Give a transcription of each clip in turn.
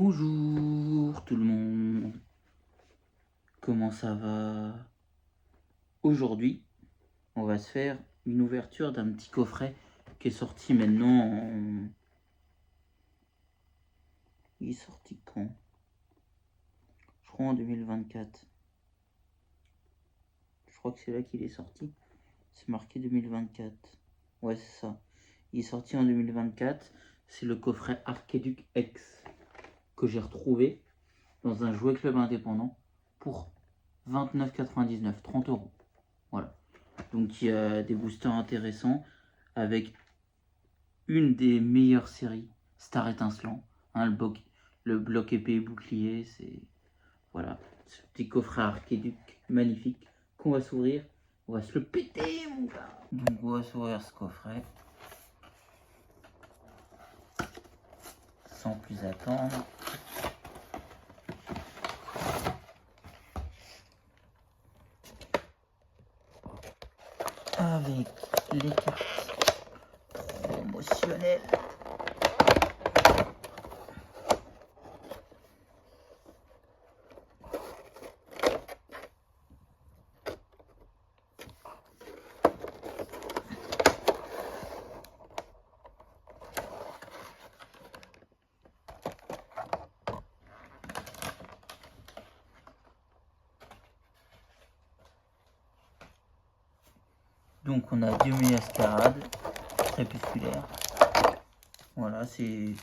Bonjour tout le monde, comment ça va? Aujourd'hui, on va se faire une ouverture d'un petit coffret qui est sorti maintenant en... Il est sorti quand? Je crois en 2024. Je crois que c'est là qu'il est sorti. C'est marqué 2024. Ouais, c'est ça. Il est sorti en 2024. C'est le coffret Arkeduc X que j'ai retrouvé dans un jouet club indépendant pour 29,99 €, 30 €. Voilà. Donc il y a des boosters intéressants avec une des meilleures séries, Star Étincelant. Hein, le bloc épée et bouclier, c'est... Voilà, ce petit coffret Arkeduc magnifique qu'on va s'ouvrir. On va se le péter, mon gars. Donc on va s'ouvrir ce coffret. Sans plus attendre. Avec les cartes promotionnelles. Donc on a Dioméascarade, crépusculaire. Voilà, c'est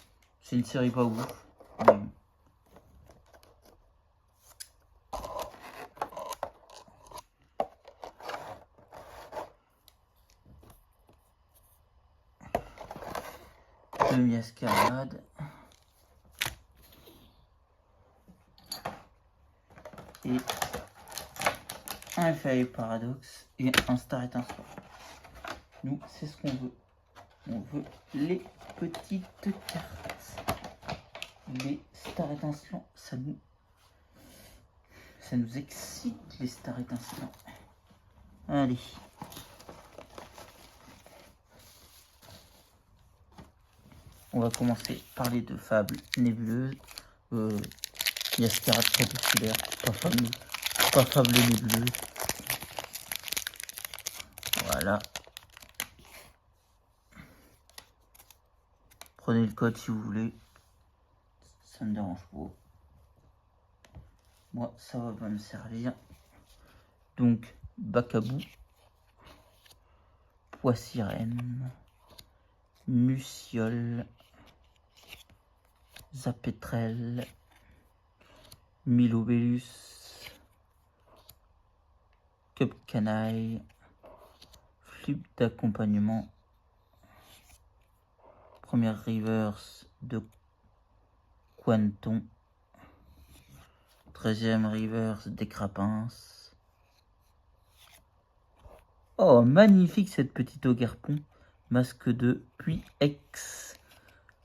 une série pas ouf. Mais... Dioméascarade. Et un Fairy Paradoxe et un Star Étincelant. Nous, c'est ce qu'on veut. On veut les petites cartes. Les Star Étincelants, ça nous excite, les Star Étincelants. Allez. On va commencer par les deux fables nébuleuses. Yascarade crépusculaire, pas fable nébuleuse. Voilà. Prenez le code si vous voulez. Ça me dérange pas. Moi, ça va pas me servir. Donc, Bacabou, Poissirène, Muciole, Zapétrel, Milobellus, Cup Canaille, Flip d'accompagnement, première reverse de Quanton, 13e reverse des Crapins. Oh, magnifique cette petite Ogerpon, masque de Puy X.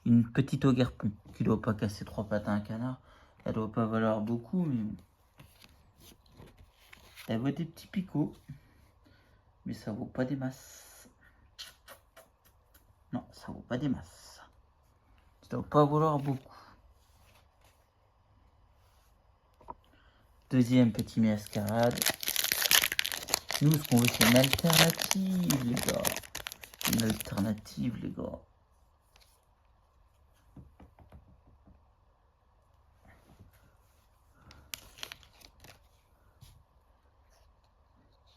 Une petite Ogerpon qui doit pas casser 3 pattes à un canard. Elle doit pas valoir beaucoup, mais elle vaut des petits picots. Mais ça vaut pas des masses. Non, ça vaut pas des masses. Ça doit pas valoir beaucoup. Deuxième petit mascarade. Nous, ce qu'on veut, c'est une alternative, les gars. Une alternative, les gars.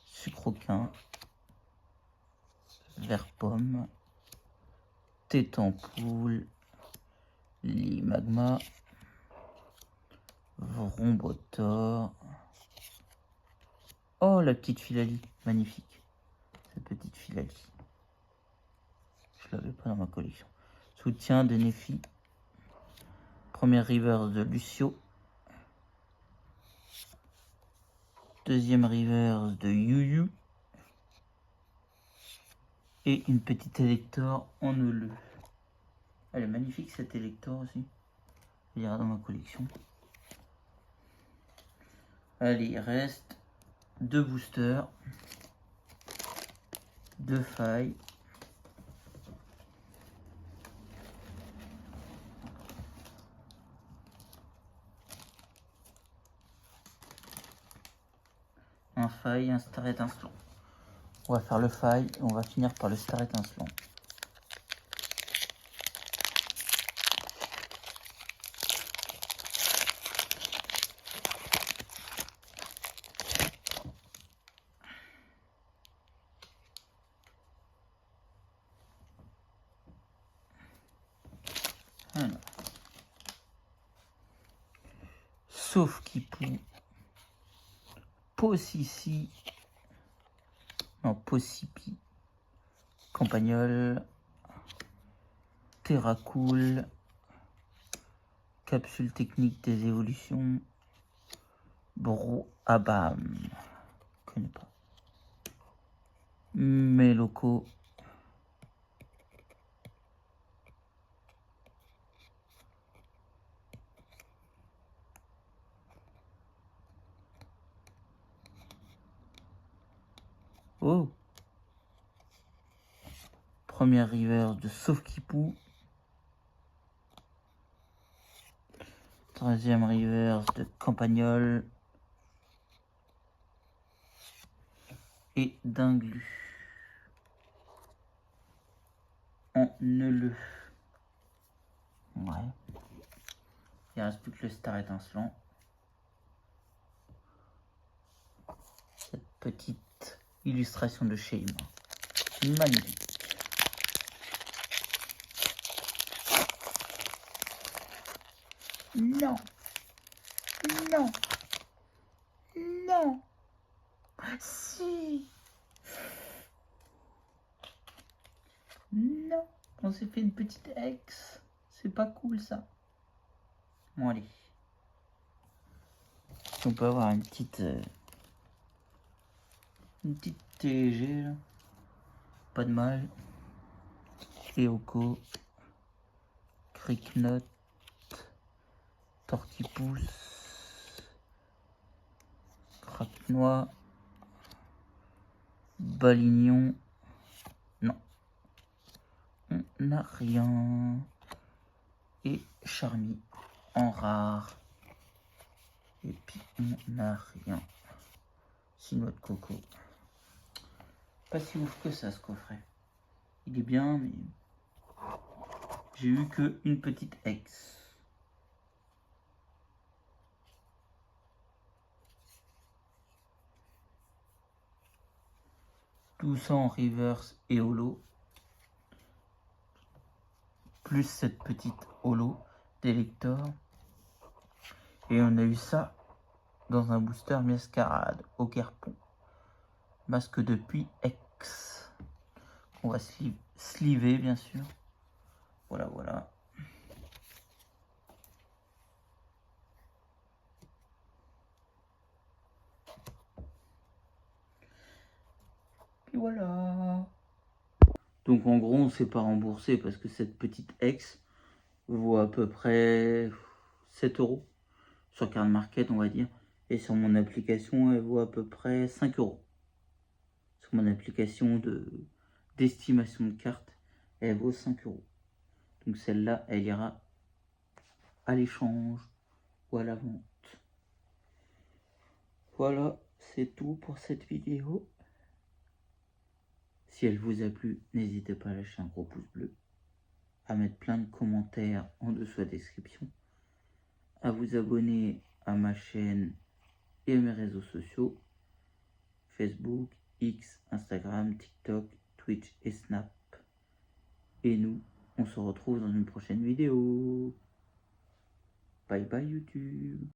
Sucroquin. Vert pomme. Tétampoule. Limagma. Vrombotor. Oh, la petite Philalie, magnifique. Cette petite Philalie. Je l'avais pas dans ma collection. Soutien de Nephi. Première reverse de Lucio. Deuxième reverse de Yuyu. Et une petite Elector en Euleux. Elle est magnifique cette Elector aussi. Il ira dans ma collection. Allez, il reste 2 boosters. 2 failles. un faille, un star étincelant. On va faire le faille et on va finir par le star étincelant. Alors. Sauf Kipou, Possici, non, Possipi, Campagnol, Terracool, Capsule technique des évolutions, Bro Abam, je connais pas, Meloko, oh, première reverse de Sauf Kipou, troisième reverse de Campagnol et d'Inglu en Neuleux. Ouais. Il reste plus que le star étincelant. Cette petite illustration de Shame. Magnifique. Non. Non. Non. Si. Non. On s'est fait une petite ex. C'est pas cool ça. Bon allez. On peut avoir une petite TG là. Pas de mal. Eoko. Cricknot. Torquipousse. Craque-noix. Balignon. Non. On n'a rien. Et Charmy en rare. Et puis on n'a rien. Noix de coco. Pas si ouf que ça ce coffret. Il est bien, mais j'ai eu que une petite ex. Tout ça en reverse et holo. Plus cette petite holo d'élector. Et on a eu ça dans un booster Mascarade au Kerpon. Masque depuis X. On va sliver bien sûr. Voilà, voilà. Et voilà. Donc en gros on ne s'est pas remboursé parce que cette petite X vaut à peu près 7 € sur Card Market on va dire. Et sur mon application elle vaut à peu près 5 €. Sur mon application d'estimation de cartes elle vaut 5 €. Donc celle-là elle ira à l'échange ou à la vente. Voilà, c'est tout pour cette vidéo. Si elle vous a plu, n'hésitez pas à lâcher un gros pouce bleu, à mettre plein de commentaires en dessous de la description, à vous abonner à ma chaîne et à mes réseaux sociaux, Facebook, X, Instagram, TikTok, Twitch et Snap. Et nous, on se retrouve dans une prochaine vidéo. Bye bye YouTube.